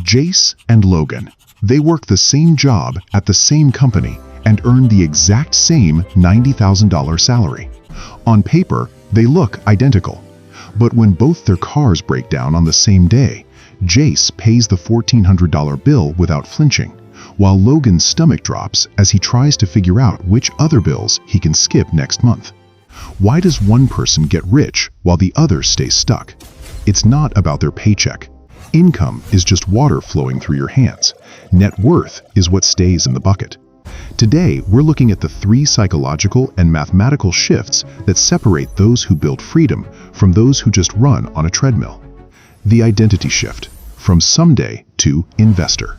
Jace and Logan. They work the same job at the same company and earn the exact same $90,000 salary. On paper, they look identical. But when both their cars break down on the same day, Jace pays the $1,400 bill without flinching, while Logan's stomach drops as he tries to figure out which other bills he can skip next month. Why does one person get rich while the other stays stuck? It's not about their paycheck. Income is just water flowing through your hands. Net worth is what stays in the bucket. Today, we're looking at the 3 psychological and mathematical shifts that separate those who build freedom from those who just run on a treadmill. The identity shift, from someday to investor.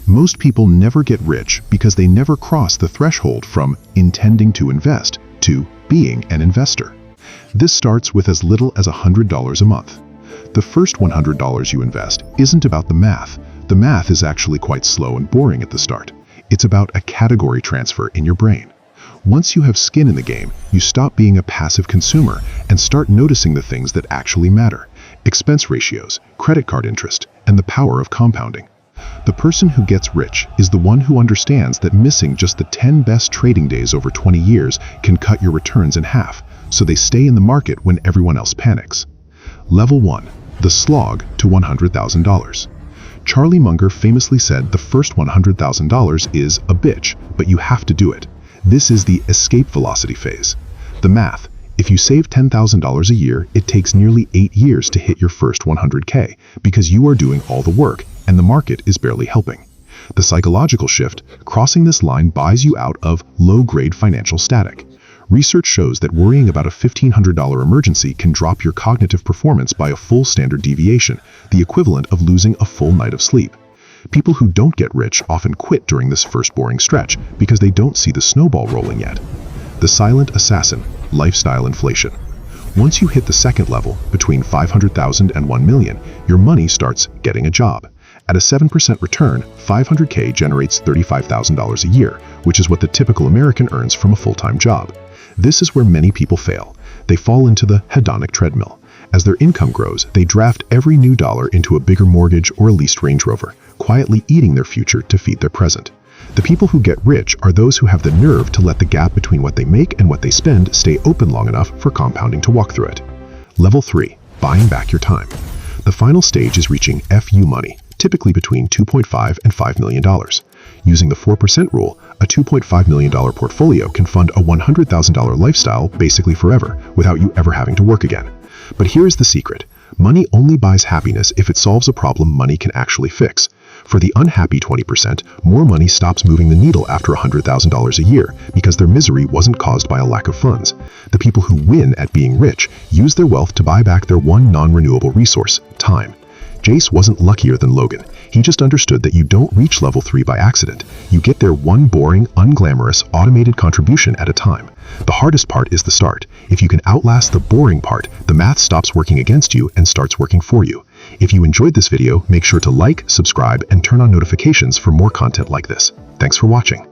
Most people never get rich because they never cross the threshold from intending to invest to being an investor. This starts with as little as $100 a month. The first $100 you invest isn't about the math. The math is actually quite slow and boring at the start. It's about a category transfer in your brain. Once you have skin in the game, you stop being a passive consumer and start noticing the things that actually matter: expense ratios, credit card interest, and the power of compounding. The person who gets rich is the one who understands that missing just the 10 best trading days over 20 years can cut your returns in half, so they stay in the market when everyone else panics. Level 1. The slog to $100,000. Charlie Munger famously said the first $100,000 is a bitch, but you have to do it. This is the escape velocity phase. The math: if you save $10,000 a year, it takes nearly 8 years to hit your first 100K because you are doing all the work and the market is barely helping. The psychological shift: crossing this line buys you out of low-grade financial static. Research shows that worrying about a $1,500 emergency can drop your cognitive performance by a full standard deviation, the equivalent of losing a full night of sleep. People who don't get rich often quit during this first boring stretch because they don't see the snowball rolling yet. The silent assassin: lifestyle inflation. Once you hit the second level, between $500,000 and $1 million, your money starts getting a job. At a 7% return, $500K generates $35,000 a year, which is what the typical American earns from a full-time job. This is where many people fail. They fall into the hedonic treadmill. As their income grows, they draft every new dollar into a bigger mortgage or a leased Range Rover, quietly eating their future to feed their present. The people who get rich are those who have the nerve to let the gap between what they make and what they spend stay open long enough for compounding to walk through it. Level 3. Buying back your time. The final stage is reaching FU money, typically between $2.5 and $5 million. Using the 4% rule, a $2.5 million portfolio can fund a $100,000 lifestyle basically forever without you ever having to work again. But here's the secret: money only buys happiness if it solves a problem money can actually fix. For the unhappy 20%, more money stops moving the needle after $100,000 a year because their misery wasn't caused by a lack of funds. The people who win at being rich use their wealth to buy back their one non-renewable resource: time. Jace wasn't luckier than Logan. He just understood that you don't reach level 3 by accident. You get there one boring, unglamorous, automated contribution at a time. The hardest part is the start. If you can outlast the boring part, the math stops working against you and starts working for you. If you enjoyed this video, make sure to like, subscribe, and turn on notifications for more content like this. Thanks for watching.